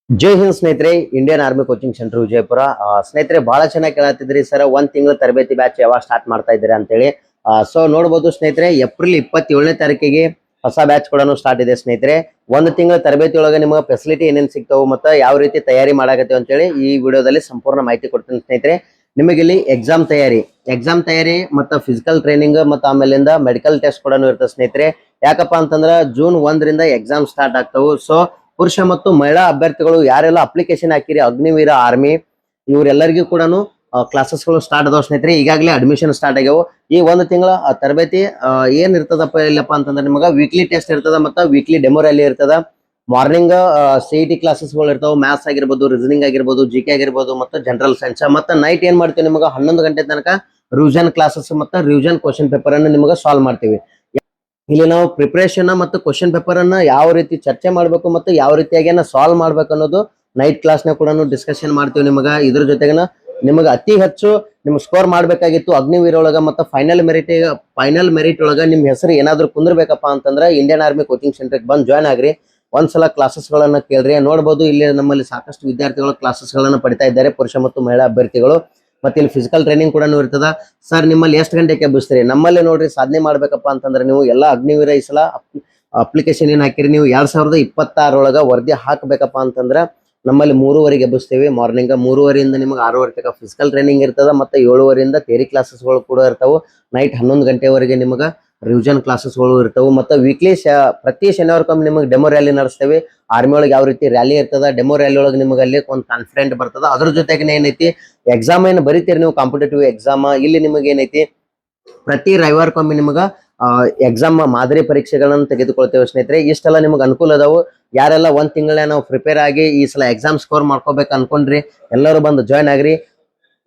ಜೈ ಹಿಂದ್ ಸ್ನೇಹಿತರೆ, Indian army coaching centre Vijayapura. ಸ್ನೇಹಿತರೆ, ಬಹಳ ಚೆನ್ನಾಗಿ ಕೇಳತ್ತಿದ್ರಿ ಸರ್, ಒಂದ್ ತಿಂಗಳ ತರಬೇತಿ ಬ್ಯಾಚ್ ಯಾವಾಗ ಸ್ಟಾರ್ಟ್ ಮಾಡ್ತಾ ಇದ್ದೀರಾ ಅಂತೇಳಿ. ಸೊ ನೋಡಬಹುದು ಸ್ನೇಹಿತರೆ, ಏಪ್ರಿಲ್ 27ನೇ ತಾರೀಕಿಗೆ ಹೊಸ ಬ್ಯಾಚ್ ಕೂಡ ಸ್ಟಾರ್ಟ್ ಇದೆ ಸ್ನೇಹಿತರೆ. ಒಂದು ತಿಂಗಳ ತರಬೇತಿ ಒಳಗೆ ನಿಮಗೆ ಫೆಸಿಲಿಟಿ ಏನೇನು ಸಿಗ್ತಾವು ಮತ್ತೆ ಯಾವ ರೀತಿ ತಯಾರಿ ಮಾಡಾಕತ್ತೀವಿ ಅಂತೇಳಿ ಈ ವಿಡಿಯೋದಲ್ಲಿ ಸಂಪೂರ್ಣ ಮಾಹಿತಿ ಕೊಡ್ತೀನಿ ಸ್ನೇಹಿತರೆ. ನಿಮಗೆ ಇಲ್ಲಿ ಎಕ್ಸಾಮ್ ತಯಾರಿ ಮತ್ತು ಫಿಸಿಕಲ್ ಟ್ರೈನಿಂಗ್ ಮತ್ತು ಆಮೇಲಿಂದ ಮೆಡಿಕಲ್ ಟೆಸ್ಟ್ ಕೂಡ ಇರ್ತದೆ ಸ್ನೇಹಿತರೆ. ಯಾಕಪ್ಪ ಅಂತಂದ್ರೆ ಜೂನ್ 1ರಿಂದ ಎಕ್ಸಾಮ್ ಸ್ಟಾರ್ಟ್ ಆಗ್ತಾವು. ಸೊ ಪುರುಷ ಮತ್ತು ಮಹಿಳಾ ಅಭ್ಯರ್ಥಿಗಳು ಯಾರೆಲ್ಲ ಅಪ್ಲಿಕೇಶನ್ ಹಾಕಿರಿ ಅಗ್ನಿವೀರ ಆರ್ಮಿ ಇವರೆಲ್ಲರಿಗೂ ಕೂಡ ಕ್ಲಾಸಸ್ಗಳು ಸ್ಟಾರ್ಟ್ ಅದಾವ ಸ್ನೇಹಿತರೆ. ಈಗಾಗಲೇ ಅಡ್ಮಿಷನ್ ಸ್ಟಾರ್ಟ್ ಆಗ್ಯಾವ. ಈ ಒಂದು ತಿಂಗಳ ತರಬೇತಿ ಏನ್ ಇರ್ತದಪ್ಪ ಇಲ್ಲಪ್ಪ ಅಂತಂದ್ರೆ ನಿಮಗೆ ವೀಕ್ಲಿ ಟೆಸ್ಟ್ ಇರ್ತದ ಮತ್ತು ವೀಕ್ಲಿ ಡೆಮೋ ರ್ಯಾಲಿ ಇರ್ತದ. ಮಾರ್ನಿಂಗ್ CET ಕ್ಲಾಸಸ್ಗಳು ಇರ್ತಾವ, ಮ್ಯಾಥ್ಸ್ ಆಗಿರ್ಬೋದು, ರೀಸನಿಂಗ್ ಆಗಿರ್ಬೋದು, GK ಆಗಿರ್ಬೋದು ಮತ್ತು ಜನರಲ್ ಸೈನ್ಸ್. ಮತ್ತೆ ನೈಟ್ ಏನ್ ಮಾಡ್ತೀವಿ, ನಿಮಗೆ 11 ಗಂಟೆ ತನಕ ರಿವಿಷನ್ ಕ್ಲಾಸಸ್ ಮತ್ತು ರಿವಿಷನ್ ಕ್ವಶನ್ ಪೇಪರ್ ಅನ್ನು ನಿಮಗೆ ಸಾಲ್ವ್ ಮಾಡ್ತೀವಿ. ಇಲ್ಲಿ ನಾವು ಪ್ರಿಪರೇಷನ್ ಮತ್ತು ಕ್ವಶನ್ ಪೇಪರ್ ಅನ್ನ ಯಾವ ರೀತಿ ಚರ್ಚೆ ಮಾಡಬೇಕು ಮತ್ತು ಯಾವ ರೀತಿಯಾಗಿ ಸಾಲ್ವ್ ಮಾಡ್ಬೇಕು ಅನ್ನೋದು ನೈಟ್ ಕ್ಲಾಸ್ ನ ಕೂಡ ಡಿಸ್ಕಷನ್ ಮಾಡ್ತೀವಿ ನಿಮಗೆ. ಇದ್ರ ಜೊತೆಗೆ ನಿಮಗೆ ಅತಿ ಹೆಚ್ಚು ನಿಮ್ಗೆ ಸ್ಕೋರ್ ಮಾಡ್ಬೇಕಾಗಿತ್ತು ಅಗ್ನಿವೀರ ಒಳಗ ಮತ್ತು ಫೈನಲ್ ಮೆರಿಟ್ ಒಳಗ ನಿಮ್ ಹೆಸರು ಏನಾದ್ರು ಕುಂದಿರ್ಬೇಕಪ್ಪ ಅಂತಂದ್ರೆ ಇಂಡಿಯನ್ ಆರ್ಮಿ ಕೋಚಿಂಗ್ ಸೆಂಟರ್ ಬಂದು ಜಾಯ್ನ್ ಆಗ್ರಿ. ಒಂದ್ಸಲ ಕ್ಲಾಸಸ್ ಗಳನ್ನ ಕೇಳ್ರಿ. ನೋಡಬಹುದು ಇಲ್ಲಿ ನಮ್ಮಲ್ಲಿ ಸಾಕಷ್ಟು ವಿದ್ಯಾರ್ಥಿಗಳು ಕ್ಲಾಸಸ್ ಗಳನ್ನ ಪಡಿತಾ ಇದ್ದಾರೆ, ಪುರುಷ ಮತ್ತು ಮಹಿಳಾ ಅಭ್ಯರ್ಥಿಗಳು. ಮತ್ತೆ ಇಲ್ಲಿ ಫಿಸಿಕಲ್ ಟ್ರೈನಿಂಗ್ ಕೂಡ ಇರ್ತದ. ಸರ್ ನಿಮ್ಮಲ್ಲಿ ಎಷ್ಟು ಗಂಟೆಗೆ ಎಬ್ಬಿಸ್ತೀರಿ? ನಮ್ಮಲ್ಲಿ ನೋಡ್ರಿ, ಸಾಧನೆ ಮಾಡ್ಬೇಕಪ್ಪ ಅಂತಂದ್ರೆ ನೀವು ಎಲ್ಲ ಅಗ್ನಿವೀರ ಈ ಸಲ ಅಪ್ಲಿಕೇಶನ್ ಏನ್ ಹಾಕಿರಿ, ನೀವು 2026 ಒಳಗ ವರದಿ ಹಾಕ್ಬೇಕಪ್ಪ ಅಂತಂದ್ರ ನಮ್ಮಲ್ಲಿ 3:30ಗೆ ಎಬ್ಬಿಸ್ತೇವೆ. ಮಾರ್ನಿಂಗ್ 3:30ಯಿಂದ ನಿಮಗೆ 6:30 ತನಕ ಫಿಸಿಕಲ್ ಟ್ರೈನಿಂಗ್ ಇರ್ತದ. ಮತ್ತೆ 7:30ರಿಂದ ಥಿಯರಿ ಕ್ಲಾಸಸ್ಗಳು ಕೂಡ ಇರ್ತಾವೆ. ನೈಟ್ 11 ಗಂಟೆವರೆಗೆ ನಿಮಗೆ ರಿವಿಷನ್ ಕ್ಲಾಸಸ್ಗಳು ಇರ್ತವೆ. ಮತ್ತೆ ವೀಕ್ಲಿ ಪ್ರತಿ ಶನಿವಾರಕ್ಕೊಮ್ಮೆ ನಿಮಗೆ ಡೆಮೋ ರ್ಯಾಲಿ ನಡೆಸ್ತೇವೆ. ಆರ್ಮಿ ಒಳಗೆ ಯಾವ ರೀತಿ ರ್ಯಾಲಿ ಇರ್ತದ, ಡೆಮೋ ರ್ಯಾಲಿ ಒಳಗೆ ನಿಮಗೆ ಅಲ್ಲಿ ಒಂದು ಕಾನ್ಫಿಡೆಂಟ್ ಬರ್ತದ. ಅದ್ರ ಜೊತೆಗೆ ಏನೈತಿ, ಎಕ್ಸಾಮ್ ಏನು ಬರೀತೀರಿ ನೀವು ಕಾಂಪಿಟೇಟಿವ್ ಎಕ್ಸಾಮ್, ಇಲ್ಲಿ ನಿಮಗೆ ಏನೈತಿ ಪ್ರತಿ ರವಿವಾರಕ್ಕೊಮ್ಮೆ ನಿಮಗೆ ಎಕ್ಸಾಮ್ ಮಾದರಿ ಪರೀಕ್ಷೆಗಳನ್ನು ತೆಗೆದುಕೊಳ್ತೇವೆ ಸ್ನೇಹಿತರೆ. ಇಷ್ಟೆಲ್ಲ ನಿಮಗೆ ಅನುಕೂಲ ಅದಾವು. ಯಾರೆಲ್ಲ ಒಂದ್ ತಿಂಗಳೇ ನಾವು ಪ್ರಿಪೇರ್ ಆಗಿ ಈ ಸಲ ಎಕ್ಸಾಮ್ ಸ್ಕೋರ್ ಮಾಡ್ಕೋಬೇಕು ಅನ್ಕೊಂಡ್ರಿ, ಎಲ್ಲರೂ ಬಂದು ಜಾಯ್ನ್ ಆಗ್ರಿ.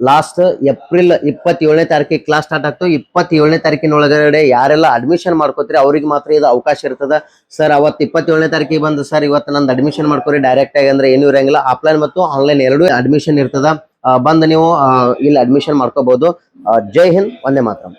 ಲಾಸ್ಟ್ ಏಪ್ರಿಲ್ 27ನೇ ತಾರೀಕಿಗೆ ಕ್ಲಾಸ್ ಸ್ಟಾರ್ಟ್ ಆಗ್ತವೆ. 27ನೇ ತಾರೀಕಿನ ಒಳಗಡೆ ಯಾರೆಲ್ಲ ಅಡ್ಮಿಷನ್ ಮಾಡ್ಕೋತೀರಿ ಅವ್ರಿಗೆ ಮಾತ್ರ ಇದು ಅವಕಾಶ ಇರ್ತದ. ಸರ್ ಅವತ್ತು 27ನೇ ತಾರೀಕಿಗೆ ಬಂದು ಸರ್ ಇವತ್ತು ನಂದು ಅಡ್ಮಿಷನ್ ಮಾಡ್ಕೋರಿ ಡೈರೆಕ್ಟ್ ಆಗಿ ಅಂದ್ರೆ ಏನು ಇರಂಗಿಲ್ಲ. ಆಫ್ಲೈನ್ ಮತ್ತು ಆನ್ಲೈನ್ ಎರಡೂ ಅಡ್ಮಿಷನ್ ಇರ್ತದ. ಬಂದು ನೀವು ಇಲ್ಲಿ ಅಡ್ಮಿಷನ್ ಮಾಡ್ಕೋಬಹುದು. ಜೈ ಹಿಂದ್, ವಂದೇ ಮಾತರಂ.